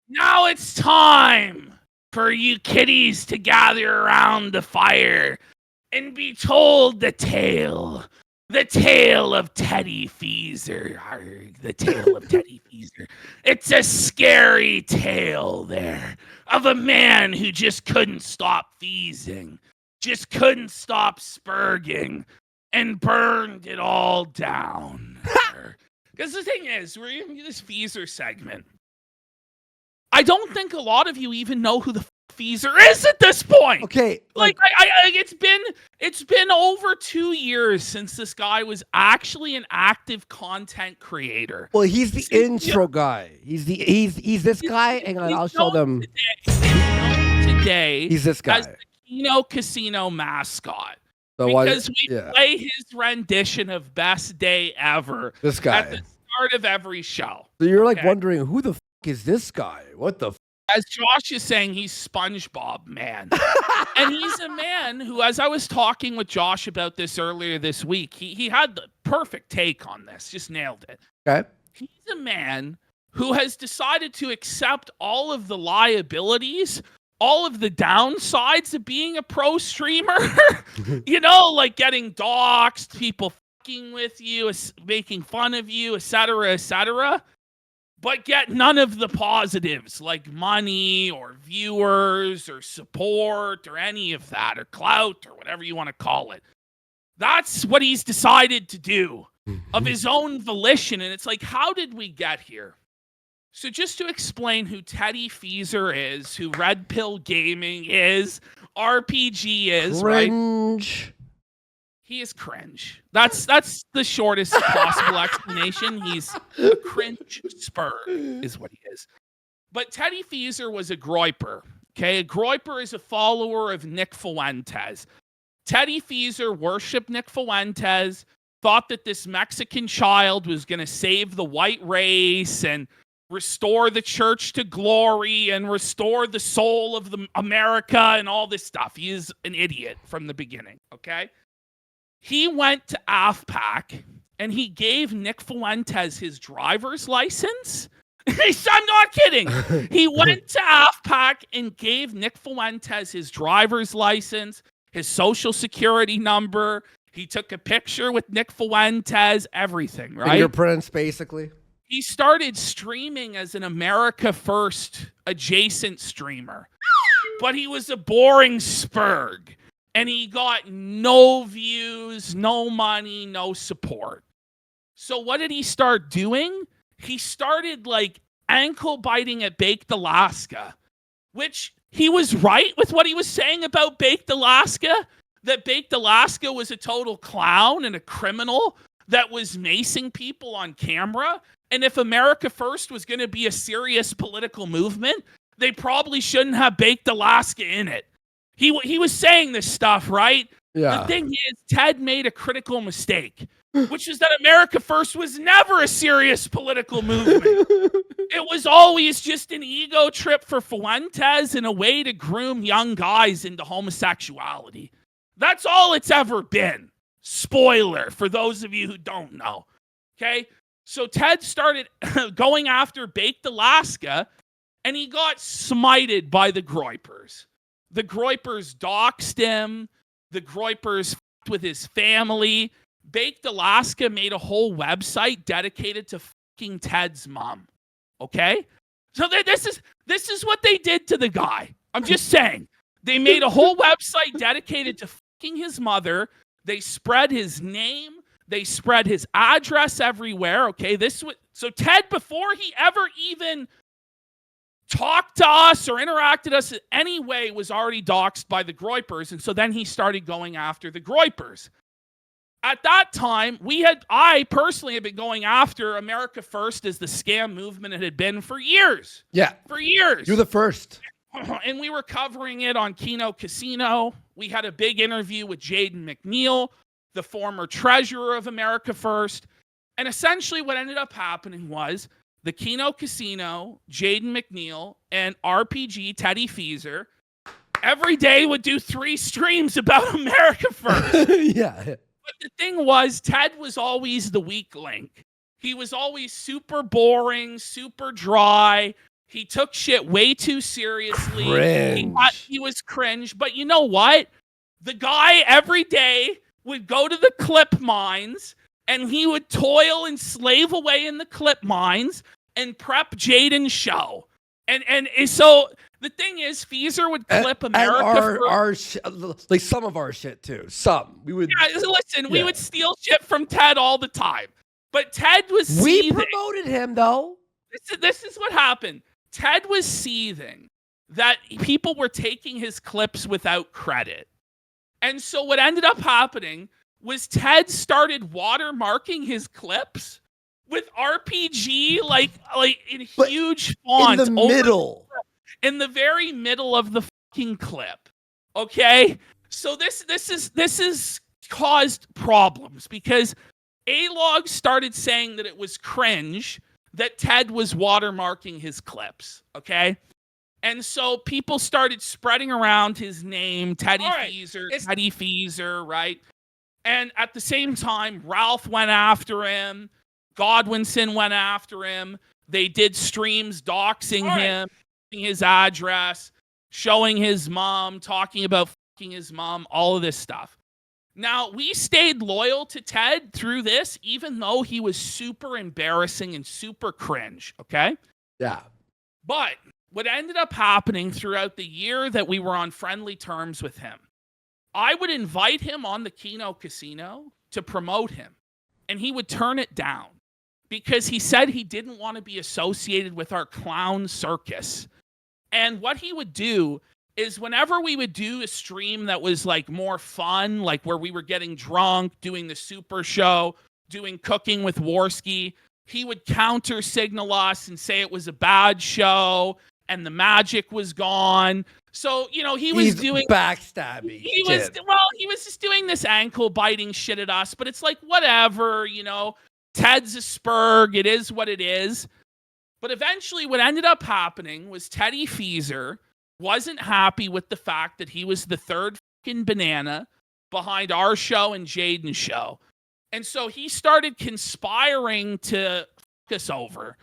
Now it's time for you kiddies to gather around the fire and be told the tale. The tale of Teddy Feaser. Arrgh, the tale of Teddy Feaser. It's a scary tale there of a man who just couldn't stop feasing, just couldn't stop spurging, and burned it all down. Because the thing is, we're in this Feaser segment. I don't think a lot of you even know who the Feaser is at this point. Okay, like it's been over 2 years since this guy was actually an active content creator. well, he's the intro guy. He's this guy. Hang on, I'll show them. Today, He's this guy. as the Kino Casino mascot. The Because one- we yeah. play his rendition of Best Day Ever This guy. at the start of every show. So you're like okay? wondering who the is this guy? What the? As Josh is saying, he's SpongeBob man. And he's a man who, as I was talking with Josh about this earlier this week, he had the perfect take on this, just nailed it. Okay. He's a man who has decided to accept all of the liabilities, all of the downsides of being a pro streamer. You know, like getting doxxed, people fucking with you, making fun of you, etc., etc., but get none of the positives like money or viewers or support or any of that, or clout or whatever you want to call it. That's what he's decided to do of his own volition. And it's like, how did we get here? So just to explain who Teddy Feaser is, who Red Pill Gaming is, RPG is, right? Cringe. He is cringe. That's the shortest possible explanation. He's a cringe Sperg, is what he is. But Teddy Feaser was a Groper. Okay, a Groper is a follower of Nick Fuentes. Teddy Feaser worshipped Nick Fuentes, thought that this Mexican child was going to save the white race and restore the church to glory and restore the soul of America and all this stuff. He is an idiot from the beginning, okay? He went to AFPAC and he gave Nick Fuentes his driver's license. I'm not kidding. He went to AFPAC and gave Nick Fuentes his driver's license, his social security number. He took a picture with Nick Fuentes, everything, right? Fingerprints, basically. He started streaming as an America First adjacent streamer, but he was a boring Sperg. And he got no views, no money, no support. So what did he start doing? He started like ankle biting at Baked Alaska, which he was right with what he was saying about Baked Alaska, that Baked Alaska was a total clown and a criminal that was macing people on camera. And if America First was going to be a serious political movement, they probably shouldn't have Baked Alaska in it. He was saying this stuff, right? Yeah. The thing is, Ted made a critical mistake, which is that America First was never a serious political movement. It was always just an ego trip for Fuentes and a way to groom young guys into homosexuality. That's all it's ever been. Spoiler for those of you who don't know. Okay? So Ted started going after Baked Alaska, and he got smited by the Groipers. The Groipers doxed him. The Groipers f***ed with his family. Baked Alaska made a whole website dedicated to fucking Ted's mom. Okay? So this is what they did to the guy. I'm just saying. They made a whole website dedicated to fucking his mother. They spread his name. They spread his address everywhere. Okay? So Ted, before he ever even talked to us or interacted us in any way, was already doxxed by the Groipers. And so then he started going after the Groipers. At that time, I personally had been going after America First as the scam movement it had been for years. Yeah. For years. You're the first. And we were covering it on Kino Casino. We had a big interview with Jaden McNeil, the former treasurer of America First. And essentially what ended up happening was the Kino Casino, Jaden McNeil, and RPG Teddy Feaser every day would do 3 streams about America First. Yeah. But the thing was, Ted was always the weak link. He was always super boring, super dry. He took shit way too seriously. Cringe. He was cringe. But you know what? The guy every day would go to the clip mines and he would toil and slave away in the clip mines and prep Jaden's show. And so the thing is, Feaser would clip America. Like some of our shit too. Some we would. Yeah, listen, we would steal shit from Ted all the time. But Ted was seething. We promoted him though. This is what happened. Ted was seething that people were taking his clips without credit. And so what ended up happening was Ted started watermarking his clips with RPG like in huge font in the middle. In the very middle of the fucking clip. Okay? So this is caused problems because A-Log started saying that it was cringe that Ted was watermarking his clips, okay? And so people started spreading around his name, Teddy Feaser, right? And at the same time, Ralph went after him. Godwinson went after him. They did streams doxing him, his address, showing his mom, talking about fucking his mom, all of this stuff. Now, we stayed loyal to Ted through this, even though he was super embarrassing and super cringe, okay? Yeah. But what ended up happening throughout the year that we were on friendly terms with him, I would invite him on the Kino Casino to promote him, and he would turn it down because he said he didn't want to be associated with our clown circus. And what he would do is whenever we would do a stream that was like more fun, like where we were getting drunk, doing the super show, doing cooking with Warski, he would counter signal us and say it was a bad show and the magic was gone. So, you know, he's doing backstabbing. He was just doing this ankle biting shit at us, but it's like, whatever, you know, Ted's a Sperg. It is what it is. But eventually what ended up happening was Teddy Feaser wasn't happy with the fact that he was the third fucking banana behind our show and Jaden's show. And so he started conspiring to fuck us over.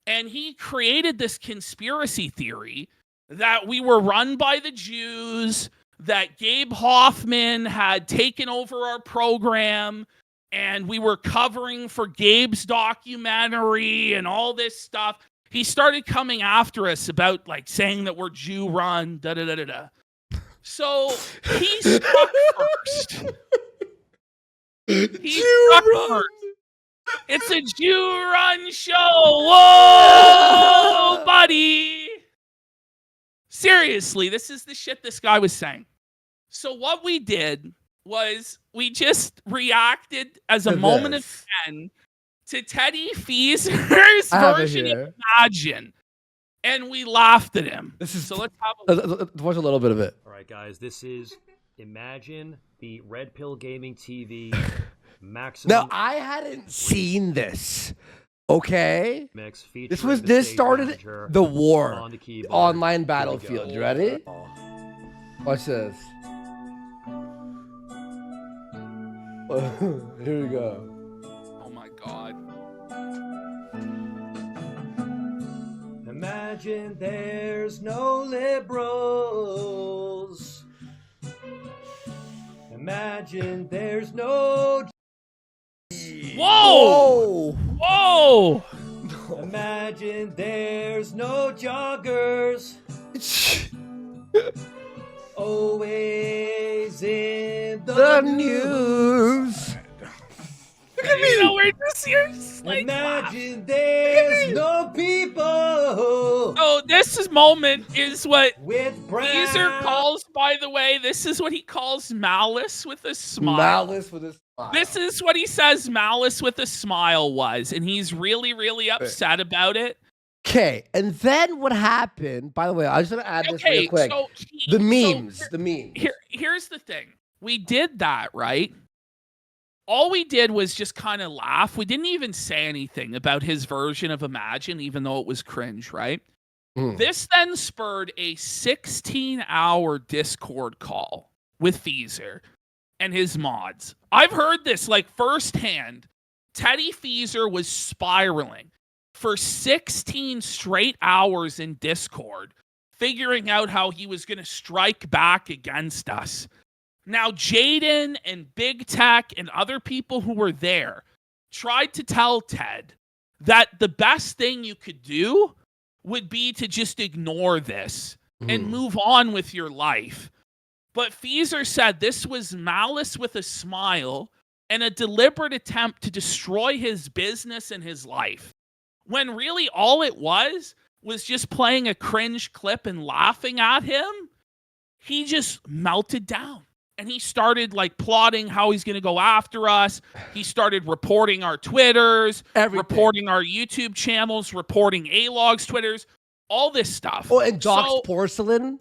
And he created this conspiracy theory that we were run by the Jews, that Gabe Hoffman had taken over our program, and we were covering for Gabe's documentary and all this stuff. He started coming after us about like saying that we're Jew run, da-da-da-da-da. So he struck first. It's a Jew run show. Whoa, buddy. Seriously, this is the shit this guy was saying. So what we did was we just reacted as a moment of 10 to Teddy Feaser's version of Imagine. And we laughed at him. So let's watch a little bit of it. All right, guys, this is Imagine, the Red Pill Gaming TV maximum. Now, I hadn't seen this. Okay? This started the war. On the online battlefield. You ready? Watch this. Here we go. Oh my God. Imagine there's no liberals. Imagine there's no... Whoa! Whoa! Imagine there's no joggers. Always in the news. Look at me. You know, we're just here. Like, imagine there's no people. Oh, this moment is what Feaser calls, by the way, this is what he calls malice with a smile. Malice with a smile. This is what he says malice with a smile was, and he's really, really upset about it. Okay, and then what happened, by the way, I just want to add this real quick. So the memes. Here's the thing. We did that, right? All we did was just kind of laugh. We didn't even say anything about his version of Imagine, even though it was cringe, right? This then spurred a 16-hour Discord call with Feaser and his mods. I've heard this like firsthand. Teddy Feaser was spiraling. for 16 straight hours in Discord, figuring out how he was going to strike back against us. Now, Jaden and Big Tech and other people who were there tried to tell Ted that the best thing you could do would be to just ignore this and move on with your life. But Feaser said this was malice with a smile and a deliberate attempt to destroy his business and his life. When really all it was just playing a cringe clip and laughing at him. He just melted down. And he started like plotting how he's going to go after us. He started reporting our Twitters, reporting our YouTube channels, reporting A-Log's Twitters, all this stuff. Oh, and doxed Porcelain?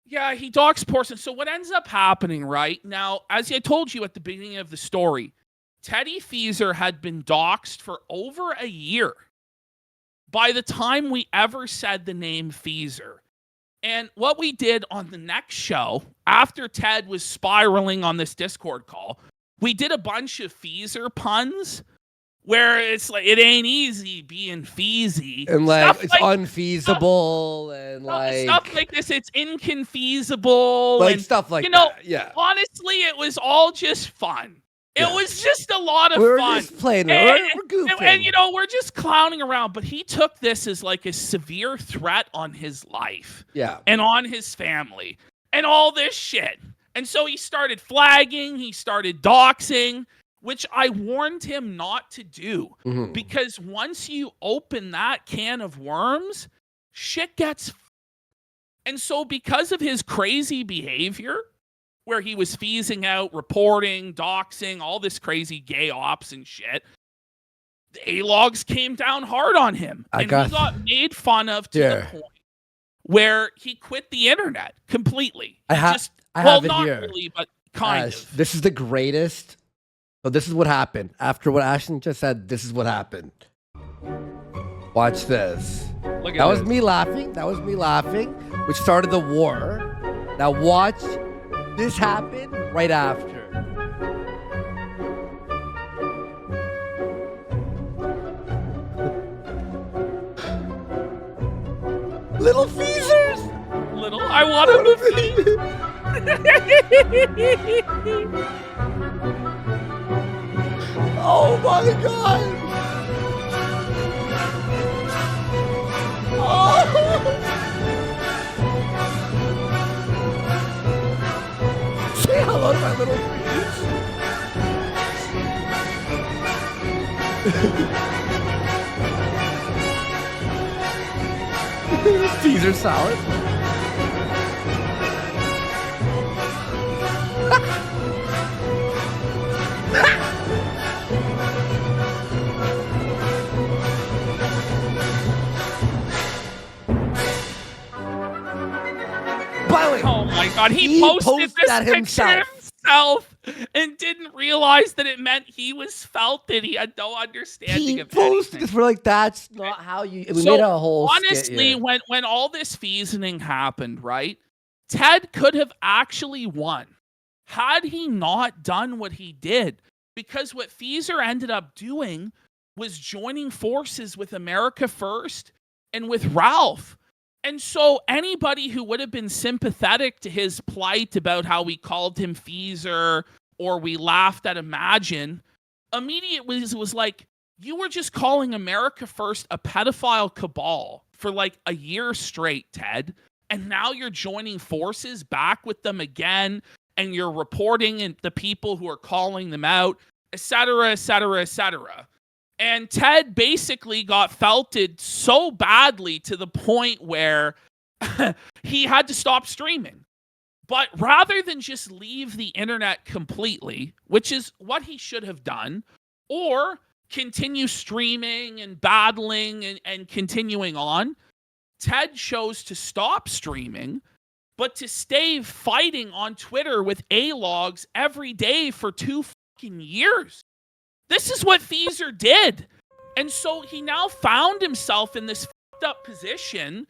Yeah, he doxed Porcelain. So what ends up happening, right? Now, as I told you at the beginning of the story, Teddy Feaser had been doxed for over a year by the time we ever said the name Feaser. And what we did on the next show, after Ted was spiraling on this Discord call, we did a bunch of Feaser puns where it's like, it ain't easy being Feezy. And like, it's unfeasible and like... Stuff like this, it's inconfeasible. Like and, stuff like that, yeah. Honestly, it was all just fun. It was just a lot of fun. We're just playing. We're goofing. And, we're just clowning around. But he took this as like a severe threat on his life. Yeah. And on his family. And all this shit. And so he started flagging. He started doxing, which I warned him not to do. Because once you open that can of worms, shit gets... And so because of his crazy behavior... where he was feasing out, reporting, doxing, all this crazy gay ops and shit, the A-Logs came down hard on him. He got made fun of to the point where he quit the internet completely. I have it not here. Really, but kind of. This is the greatest. So this is what happened. After what Ashton just said, this is what happened. Watch this. Look at that was me laughing. That was me laughing, which started the war. Now watch... this happened right after. Little Feasers! Little, I want him to be. Oh my god! Oh! Say hello to my little friends. Caesar salad. By the way, oh my god, he posted this that picture himself and didn't realize that it meant he was felt it. He had no understanding of posted anything. this. We're like, that's not how you... We so made a whole honestly, when all this feasing happened, right, Ted could have actually won had he not done what he did. Because what Feaser ended up doing was joining forces with America First and with Ralph. And so anybody who would have been sympathetic to his plight about how we called him Feaser or we laughed at Imagine, immediately was like, you were just calling America First a pedophile cabal for like a year straight, Ted. And now you're joining forces back with them again, and you're reporting and the people who are calling them out, etc., etc., etc. And Ted basically got felted so badly to the point where he had to stop streaming. But rather than just leave the internet completely, which is what he should have done, or continue streaming and battling and continuing on, Ted chose to stop streaming, but to stay fighting on Twitter with A-Logs every day for 2 fucking years. This is what Feaser did. And so he now found himself in this fucked up position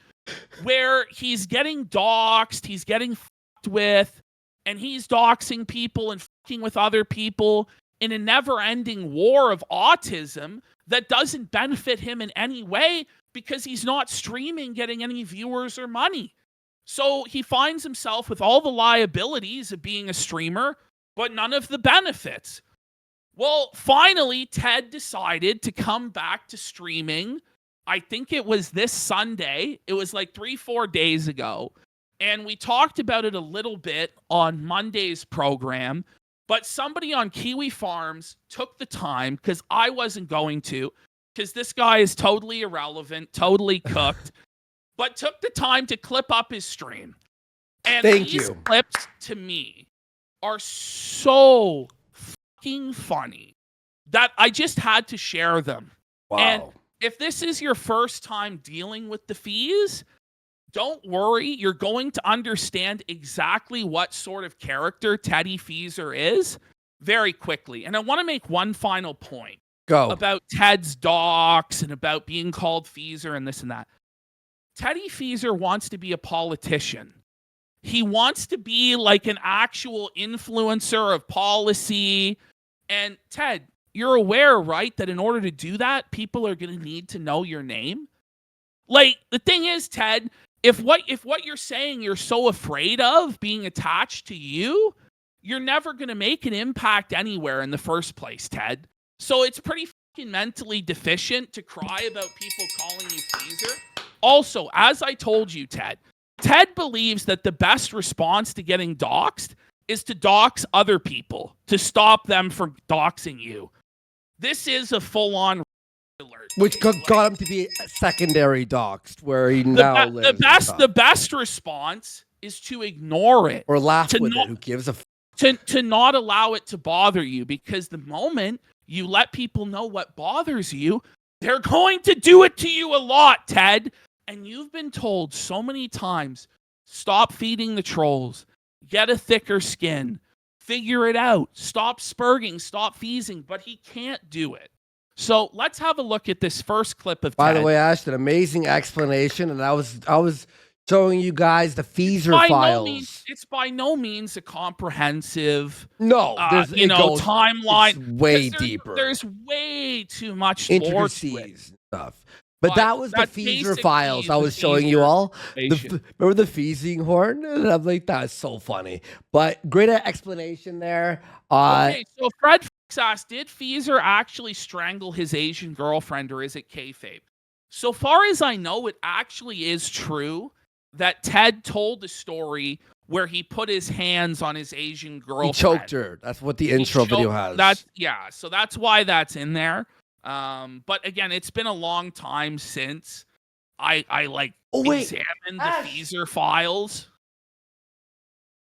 where he's getting doxxed, he's getting fucked with, and he's doxing people and fucking with other people in a never-ending war of autism that doesn't benefit him in any way because he's not streaming, getting any viewers or money. So he finds himself with all the liabilities of being a streamer, but none of the benefits. Well, finally, Ted decided to come back to streaming. I think it was this Sunday. It was like 3-4 days ago. And we talked about it a little bit on Monday's program. But somebody on Kiwi Farms took the time, because I wasn't going to, because this guy is totally irrelevant, totally cooked, but took the time to clip up his stream. And these clips, to me, are so fucking funny that I just had to share them. Wow. And if this is your first time dealing with the fees, don't worry, you're going to understand exactly what sort of character Teddy Feaser is very quickly. And I want to make one final point about Ted's docs and about being called Feaser and this and that. Teddy Feaser wants to be a politician. He wants to be like an actual influencer of policy. And Ted, you're aware, right, that in order to do that, people are going to need to know your name? Like, the thing is, Ted, if what you're saying you're so afraid of being attached to you, you're never going to make an impact anywhere in the first place, Ted. So it's pretty fucking mentally deficient to cry about people calling you Feaser. Also, as I told you, Ted believes that the best response to getting doxxed is to dox other people, to stop them from doxing you. This is a full-on alert. Which got him to be secondary doxed, where he now lives. The best response is to ignore it. Or laugh with it. Who gives a to not allow it to bother you, because the moment you let people know what bothers you, they're going to do it to you a lot, Ted. And you've been told so many times, stop feeding the trolls, get a thicker skin, figure it out, stop spurging, stop feasing, but he can't do it. So let's have a look at this first clip of Ted. By the way, Ash, an amazing explanation, and I was showing you guys the Feaser files. It's by no means a comprehensive, It's timeline. way deeper. There's way too much lore to it. Stuff. But that was the Feaser files I was showing you all. Remember the feasing horn? And I'm like, that's so funny. But great explanation there. Okay, so Fred asked, did Feaser actually strangle his Asian girlfriend, or is it kayfabe? So far as I know, it actually is true that Ted told the story where he put his hands on his Asian girlfriend. He choked her. That's what the intro video has. So that's why that's in there. But again, it's been a long time since I examined the Feaser files.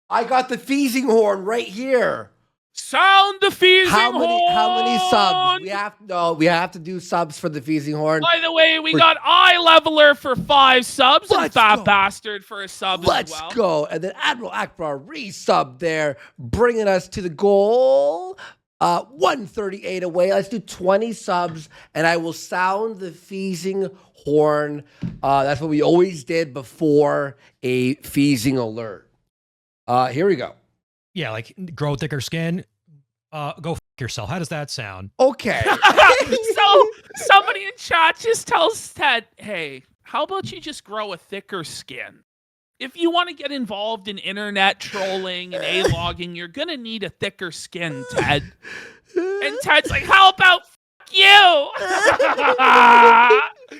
I got the feasing horn right here. Sound the feasing horn. How many subs? We have to do subs for the feasing horn. By the way, we got Eye Leveler for 5 subs and Fat Bastard for a sub as well. Let's go. And then Admiral Akbar resub there, bringing us to the goal. 138 away. Let's do 20 subs, and I will sound the feasing horn. That's what we always did before a feasing alert. Here we go. Yeah, like grow thicker skin. Go f yourself. How does that sound? Okay. So somebody in chat just tells Ted, hey, how about you just grow a thicker skin? If you want to get involved in internet trolling and A-logging, you're going to need a thicker skin, Ted. And Ted's like, how about you?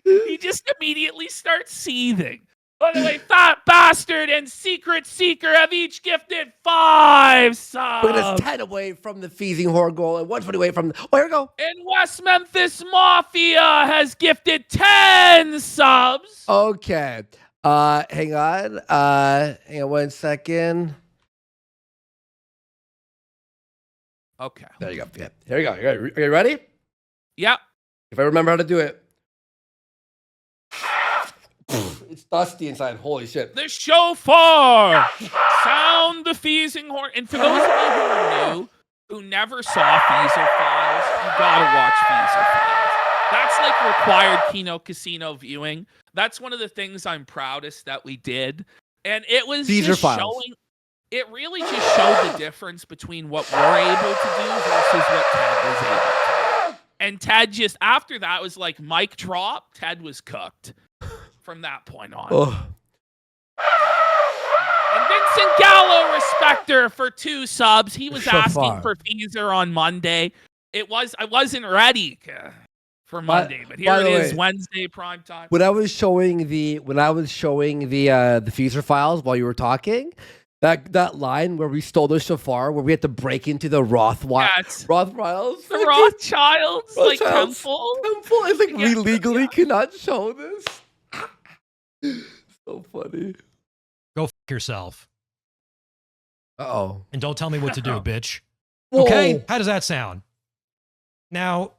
He just immediately starts seething. By the way, Fat Bastard and Secret Seeker have each gifted 5 subs. But it's 10 away from the feasing horn goal and 120 away from the... Oh, here we go. And West Memphis Mafia has gifted 10 subs. Okay. Hang on. Hang on 1 second. Okay. There you go. Yeah. Here we go. Are you ready? Yep. If I remember how to do it. It's dusty inside. Holy shit. The shofar. Sound the feasing horn. And for those of you who are new, who never saw Feaser Files, you gotta watch Feaser Files. That's like required Kino Casino viewing. That's one of the things I'm proudest that we did. And it was just showing, it really just showed the difference between what we're able to do versus what Ted was able to do. And Ted just, after that, was like, mic drop. Ted was cooked from that point on. Oh. And Vincent Gallo, respecter, for 2 subs. He was asking Shafar. for Feaser on Monday. I wasn't ready for Monday, but here it is, Wednesday prime time. When I was showing the Feaser files while you were talking, that line where we stole the shofar, where we had to break into the Rothschilds, The Rothschilds, like temple. It's like we legally cannot show this. So funny. Go yourself. Uh-oh. And don't tell me what to do, bitch. Whoa. Okay? How does that sound? Now,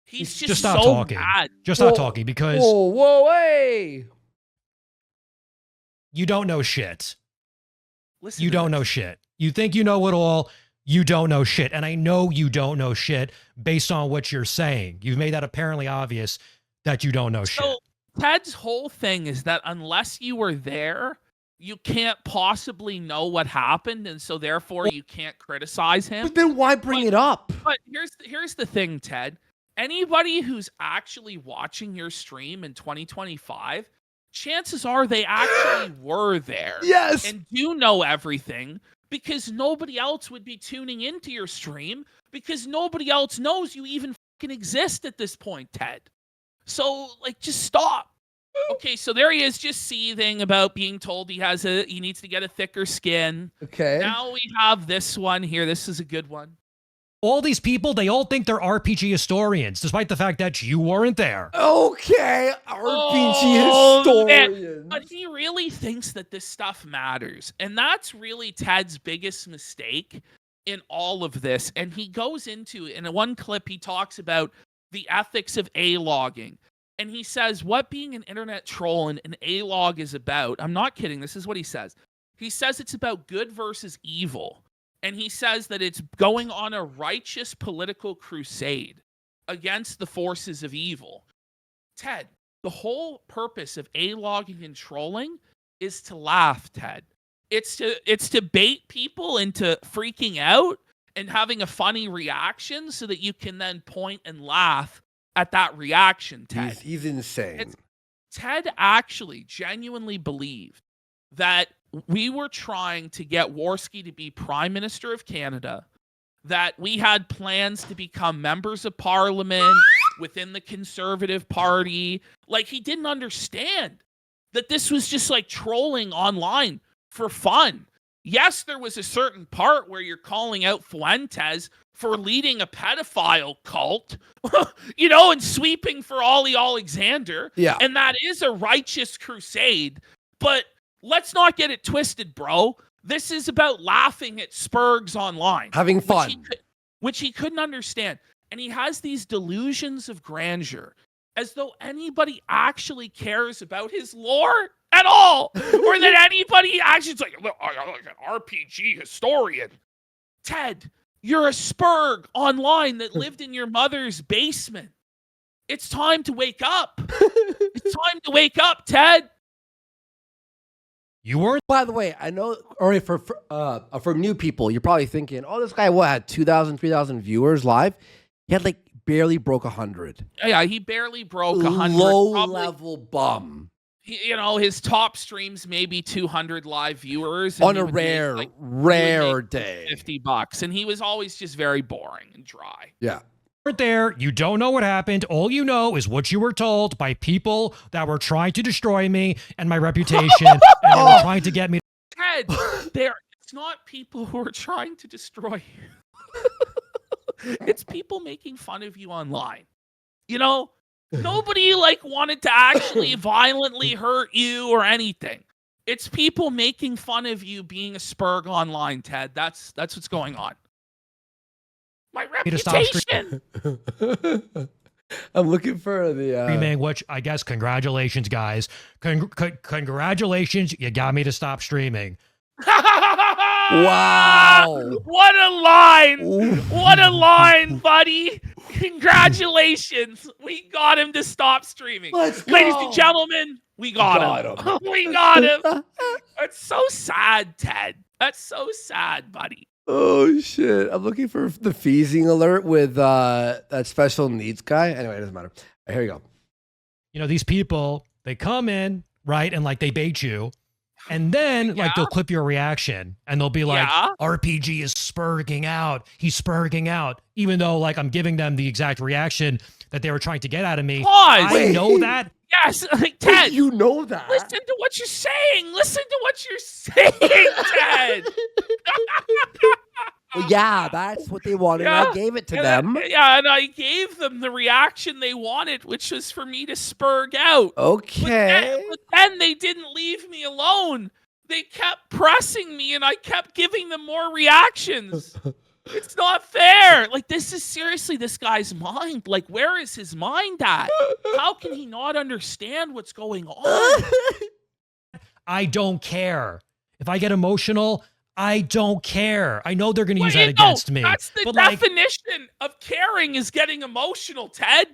He's just stop so talking. bad. Just stop talking, because Whoa, hey! you don't know shit. Listen You to don't this. know shit. You think you know it all. You don't know shit. And I know you don't know shit based on what you're saying. You've made that apparently obvious that you don't know shit. So Ted's whole thing is that unless you were there, you can't possibly know what happened, and so therefore you can't criticize him. But then why bring it up? But here's the thing, Ted. Anybody who's actually watching your stream in 2025, chances are they actually were there. Yes. And do know everything, because nobody else would be tuning into your stream, because nobody else knows you even fucking exist at this point, Ted. So, like, just stop. Okay, so there he is, just seething about being told he needs to get a thicker skin. Okay. Now we have this one here. This is a good one. All these people, they all think they're RPG historians, despite the fact that you weren't there. Okay, RPG man. historian. But he really thinks that this stuff matters. And that's really Ted's biggest mistake in all of this. And he goes into, in one clip, he talks about the ethics of A-logging. And he says what being an internet troll and an A-log is about. I'm not kidding. This is what he says. He says it's about good versus evil. And he says that it's going on a righteous political crusade against the forces of evil. Ted, the whole purpose of A-logging and trolling is to laugh, Ted. It's to bait people into freaking out and having a funny reaction so that you can then point and laugh at that reaction, Ted. He's insane. Ted actually genuinely believed that we were trying to get Worski to be Prime Minister of Canada, that we had plans to become members of Parliament within the Conservative Party. Like, he didn't understand that this was just like trolling online for fun. Yes, there was a certain part where you're calling out Fuentes for leading a pedophile cult, and sweeping for Ollie Alexander. Yeah. And that is a righteous crusade. But let's not get it twisted, bro. This is about laughing at Spergs online. Having fun. Which he couldn't understand. And he has these delusions of grandeur, as though anybody actually cares about his lore at all. Or that anybody actually is like, look, I'm like an RPG historian. Ted, you're a Sperg online that lived in your mother's basement. It's time to wake up. It's time to wake up, Ted. You weren't. By the way, I know, or for new people, you're probably thinking, oh, this guy, had 2,000, 3,000 viewers live? He had barely broke 100. Yeah, he barely broke 100. Low-level bum. His top streams maybe 200 live viewers. On a rare day. $50. And he was always just very boring and dry. Yeah. There, you don't know what happened. All you know is what you were told by people that were trying to destroy me and my reputation, and they were trying to get me. Ted, it's not people who are trying to destroy you. It's people making fun of you online. Nobody wanted to actually violently hurt you or anything. It's people making fun of you being a Sperg online, Ted. That's what's going on. My reputation. I'm looking for the streaming, which I guess congratulations, guys. Congratulations, you got me to stop streaming. Wow. What a line. What a line, buddy. Congratulations. We got him to stop streaming. Let's go. Ladies and gentlemen, we got him. We got him. That's so sad, Ted. That's so sad, buddy. Oh shit! I'm looking for the feasing alert with that special needs guy. Anyway, it doesn't matter. Here you go. You know, these people, they come in, right, and like they bait you, and then like they'll clip your reaction and they'll be like, RPG is spurging out. He's spurging out. Even though like I'm giving them the exact reaction that they were trying to get out of me. Pause. I know that. Yes, like Ted. Wait, you know that? Listen to what you're saying. Listen to what you're saying, Ted. Well, yeah, that's what they wanted. I gave it to them. And I gave them the reaction they wanted, which was for me to spurg out. Okay. But then they didn't leave me alone. They kept pressing me, and I kept giving them more reactions. It's not fair. Like, this is seriously this guy's mind. Like, where is his mind at? How can he not understand what's going on? I don't care. If I get emotional, I don't care. I know they're going to use that against me. That's the definition of caring, is getting emotional, Ted.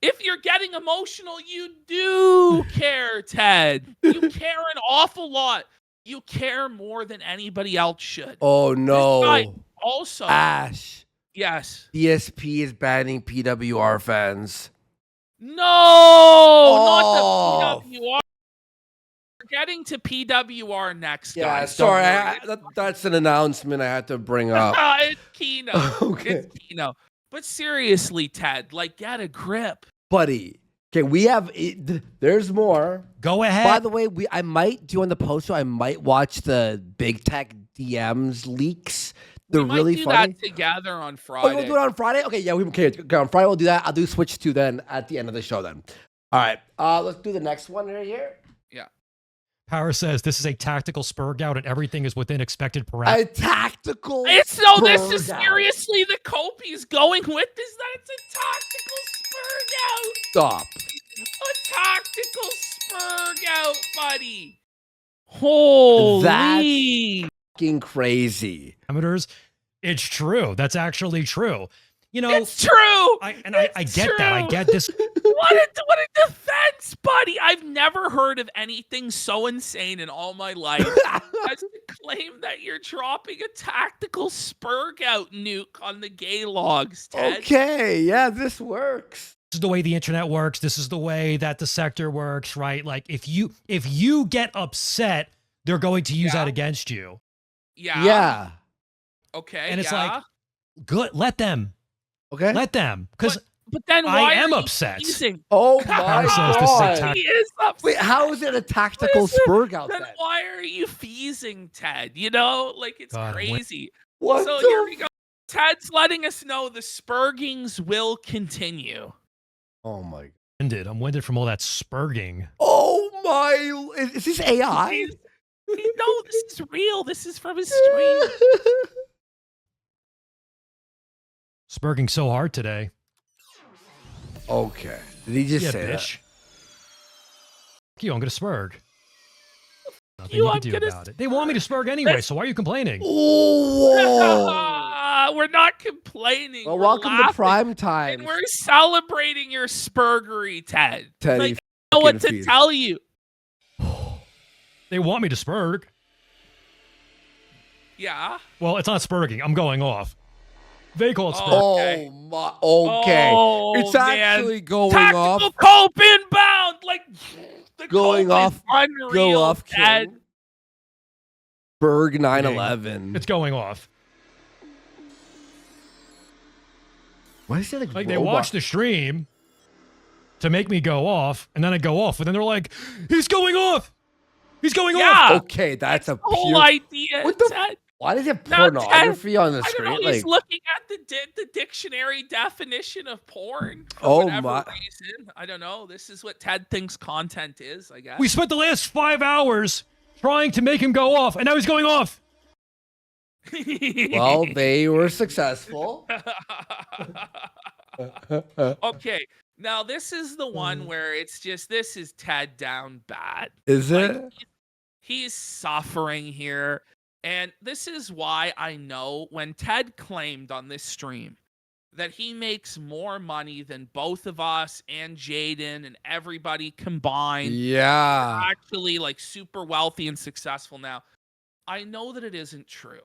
If you're getting emotional, you do care, Ted. You care an awful lot. You care more than anybody else should. Oh no. This guy also, Ash. yes. DSP is banning PWR fans. No, not the PWR. We're getting to PWR next, guys. Sorry. That's an announcement I had to bring up. It's Kino. Okay. It's Kino. But seriously, Ted, like, get a grip. Buddy. Okay, we have, there's more. Go ahead. By the way, I might do on the post show, I might watch the Big Tech DMs leaks. They're really funny. We might do that together on Friday. Oh, we'll do it on Friday? Okay, yeah, okay, on Friday we'll do that. I'll do Switch 2 then at the end of the show then. All right, let's do the next one right here. Yeah. Power says this is a tactical Spurg-Out and everything is within expected parameters. A tactical This is seriously the Kopi's going with this. That it's a tactical Spurg-Out. Stop. A tactical Spurg-Out, buddy. Holy. That's fucking crazy. Parameters. It's true. That's actually true. You know, it's true. I get that. I get this. What a defense, buddy. I've never heard of anything so insane in all my life as to claim that you're dropping a tactical Spurg-Out nuke on the gay logs, Ted. Okay, yeah, this works. This is the way the internet works. This is the way that the sector works, right? Like if you get upset, they're going to use that against you. Yeah. Yeah. Okay. And it's like, good, let them. Okay. Let them. Because but then why I am are you upset. teasing? Oh my god. He is upset. Wait, how is it a tactical Spurg-Out then? Then Why are you feasing, Ted? You know, like, it's crazy. What So here we go. Ted's letting us know the Spurgings will continue. Oh my. I'm winded from all that spurging. Oh my. Is this AI? No, this is real. This is from his stream. Spurging so hard today. Okay. Did he just say bitch. You, I'm gonna spurg. Nothing You, you I'm can do gonna about it. They want me to spurg anyway, so why are you complaining? Oh. We're not complaining. Well, we're welcome laughing, to prime time. and we're celebrating your spurgery, Ted. Teddy, Like, I don't know what to tell you. They want me to spurg. Yeah. Well, it's not spurging. I'm going off. They call it spurg. Oh my. Okay. Oh, it's man. actually going Tactical off. Cope inbound. Like, the Going Cope off. is unreal, Go off, Ted. King. Berg 911. It's going off. Why is it Like they watch the stream to make me go off, and then I go off, and then they're like, "He's going off. He's going off." Okay, that's a whole pure. idea. What the? Ted. Why does it have Now, pornography on the I don't screen? know, he's looking at the dictionary definition of porn for whatever reason. I don't know. This is what Ted thinks content is, I guess. We spent the last 5 hours trying to make him go off, and now he's going off. Well, they were successful. Okay. Now, this is the one where it's just, this is Ted down bad. Is Like, it? he's suffering here. And this is why I know when Ted claimed on this stream that he makes more money than both of us and Jaden and everybody combined. Yeah. Actually, like, super wealthy and successful now. I know that it isn't true.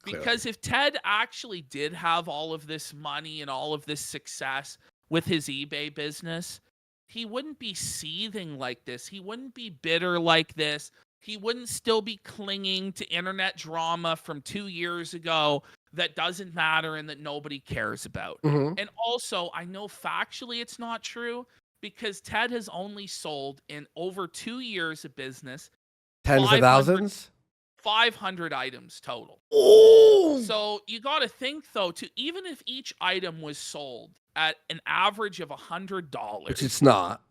Because if Ted actually did have all of this money and all of this success with his eBay business, he wouldn't be seething like this. He wouldn't be bitter like this. He wouldn't still be clinging to internet drama from 2 years ago that doesn't matter and that nobody cares about. And also, I know factually it's not true because Ted has only sold in over 2 years of business Tens of thousands? 500 items total. Oh! So you got to think though, even if each item was sold at an average of $100, Which it's not.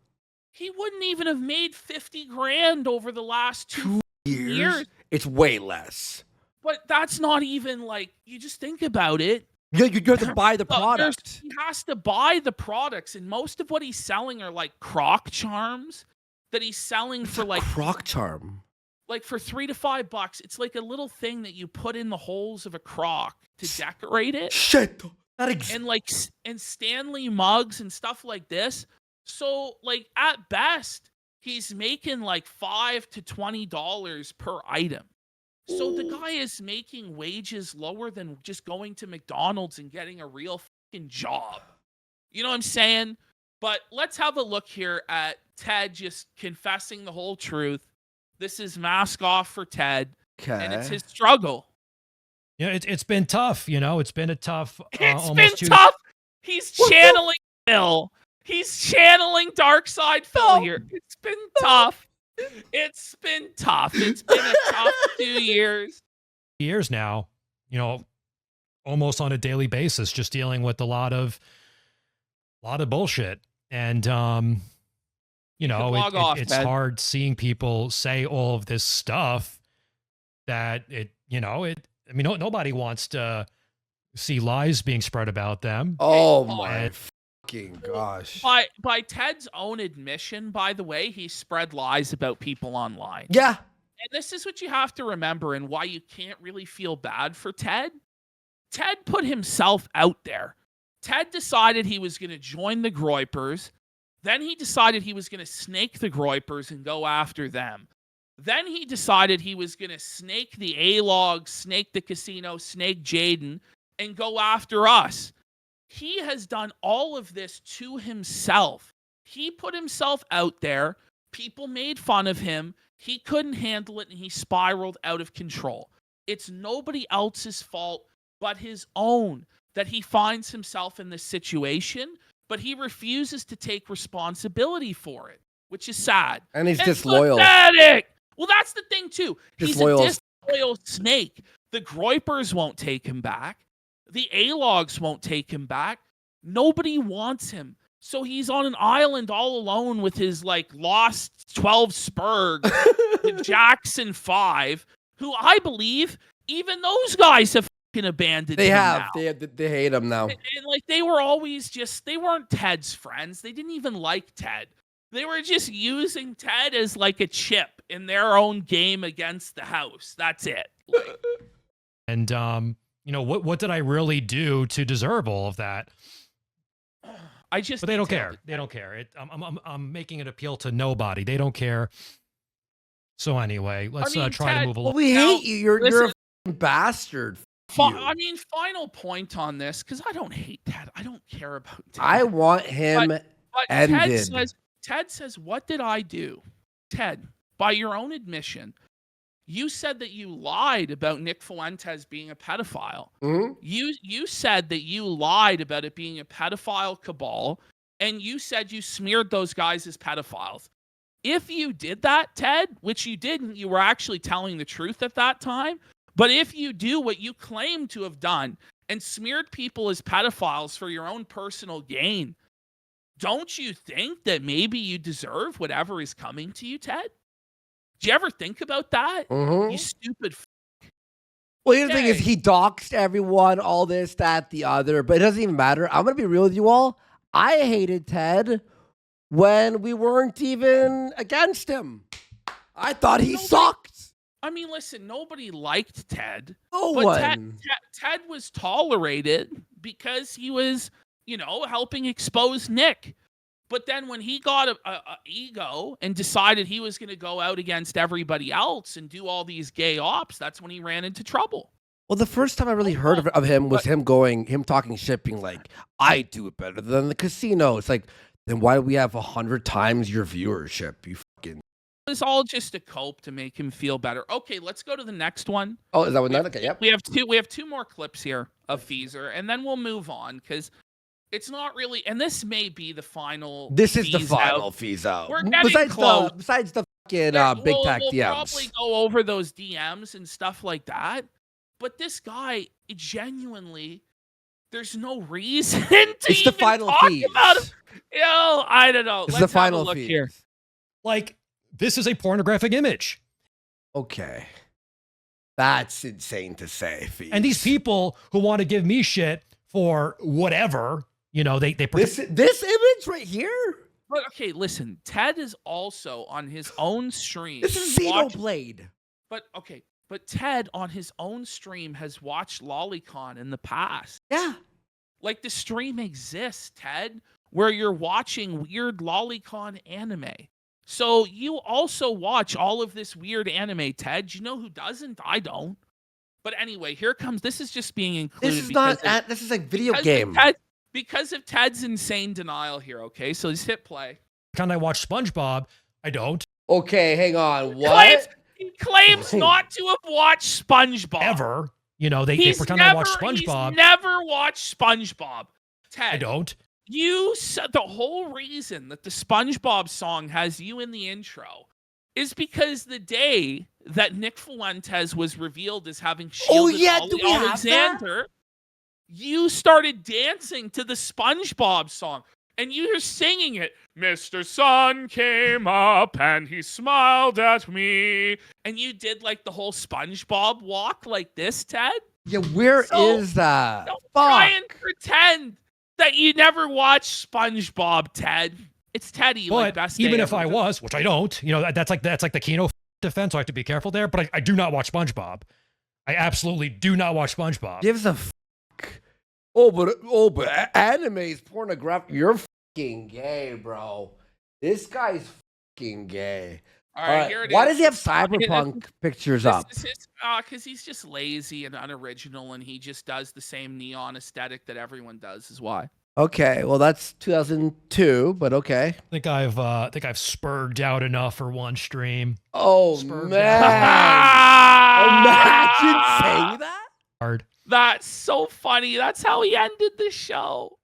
he wouldn't even have made 50 grand over the last 2 years. It's way less. But that's not even like, you just think about it. Yeah, you have to buy the product. He has to buy the products, and most of what he's selling are like croc charms that he's selling for like croc charm. Like for $3 to $5. It's like a little thing that you put in the holes of a croc to decorate it. Shit. That exists. And Stanley mugs and stuff like this. So like at best, he's making like $5 to $20 per item. So the guy is making wages lower than just going to McDonald's and getting a real fucking job. You know what I'm saying? But let's have a look here at Ted just confessing the whole truth. This is mask off for Ted, and it's his struggle. Yeah, it's been tough. You know, it's been a tough. It's been tough. He's channeling Phil. He's channeling Dark Side Phil here. It's been tough. It's been tough. It's been a tough 2 years. Years now, you know, almost on a daily basis, just dealing with a lot of bullshit, and you know, it's hard seeing people say all of this stuff that I mean, nobody wants to see lies being spread about them. Oh my fucking gosh. By Ted's own admission, by the way, he spread lies about people online. Yeah. And this is what you have to remember and why you can't really feel bad for Ted. Ted put himself out there. Ted decided he was going to join the Groipers. Then he decided he was going to snake the Groipers and go after them. Then he decided he was going to snake the A-Log, snake the casino, snake Jaden, and go after us. He has done all of this to himself. He put himself out there. People made fun of him. He couldn't handle it, and he spiraled out of control. It's nobody else's fault but his own that he finds himself in this situation, but he refuses to take responsibility for it, which is sad. And he's disloyal. Pathetic. Well, that's the thing, too. Disloyal. He's a disloyal snake. The Groipers won't take him back. The A-Logs won't take him back. Nobody wants him. So he's on an island all alone with his, like, lost 12 Sperg, the Jackson 5, who I believe even those guys have fucking abandoned They him have. now. They hate him now. And, like, they were always just, they weren't Ted's friends. They didn't even like Ted. They were just using Ted as, like, a chip in their own game against the house. That's it. Like, and, you know, what did I really do to deserve all of that? But they don't care. They don't care. I'm making an appeal to nobody. They don't care. So anyway, let's try Ted, to move along. Well, we hate you. You're a f***ing bastard. I mean, final point on this, because I don't hate Ted. I don't care about Ted. I want him ended. Ted says, what did I do? Ted, by your own admission, you said that you lied about Nick Fuentes being a pedophile. Mm-hmm. You said that you lied about it being a pedophile cabal, and you said you smeared those guys as pedophiles. If you did that, Ted, which you didn't, you were actually telling the truth at that time. But if you do what you claim to have done and smeared people as pedophiles for your own personal gain, don't you think that maybe you deserve whatever is coming to you, Ted? Do you ever think about that? Mm-hmm. You stupid Well, here's the thing is he doxed everyone, all this, that, the other, but it doesn't even matter. I'm going to be real with you all. I hated Ted when we weren't even against him. I thought he sucked. I mean, listen, nobody liked Ted. No but one. Ted was tolerated because he was, helping expose Nick. But then when he got a ego and decided he was going to go out against everybody else and do all these gay ops, that's when he ran into trouble. Well, the first time I really heard of him was him talking shit, being like, I do it better than the casino. It's like, then why do we have 100 times your viewership? You fucking. It's all just a cope to make him feel better. Okay, let's go to the next one. Oh, is that one? Okay, yep. We have two more clips here of Feaser, and then we'll move on because it's not really. And this may be the final. This is the final Feaser out. We're getting close. Besides the fucking big pack we'll DMs. probably go over those DMs and stuff like that. But this guy, genuinely, there's no reason to it's the final talk fees. about him. I don't know. It's Let's the final have a look fees. here. Like, this is a pornographic image. Okay. That's insane to say, Fees. And these people who want to give me shit for whatever, you know, they this image right here? But okay, listen. Ted is also on his own stream. This is Xenoblade. But Ted on his own stream has watched Lolicon in the past. Yeah. Like the stream exists, Ted, where you're watching weird Lolicon anime. So you also watch all of this weird anime, Ted. You know who doesn't? I don't. But anyway, here comes. This is just being included. This is not. This is a video game. Because of Ted's insane denial here. Okay, so just hit play. Can I watch SpongeBob? I don't. Okay, hang on. What? He claims not to have watched SpongeBob Ever. You know, they pretend I watch SpongeBob. He's never watched SpongeBob. Ted, I don't. You said the whole reason that the SpongeBob song has you in the intro is because the day that Nick Fuentes was revealed as having shielded Alexander, you started dancing to the SpongeBob song. And you're singing it. Mr. Sun came up and he smiled at me. And you did like the whole SpongeBob walk like this, Ted. Yeah, where is that? Don't try and pretend that you never watched SpongeBob, Ted. It's Teddy. But like best even day if ever. I was, which I don't, you know, that's like the Kino defense, so I have to be careful there. But I do not watch SpongeBob. I absolutely do not watch SpongeBob. Gives a fuck. But anime is pornographic. You're fucking gay, bro. This guy's fucking gay. All right, here it Why is. does he have cyberpunk pictures up? Because he's just lazy and unoriginal, and he just does the same neon aesthetic that everyone does. Is why. Okay, well that's 2002, but okay. I think I've spurged out enough for one stream. Oh Sperg man! Imagine saying that. Hard. That's so funny. That's how he ended the show.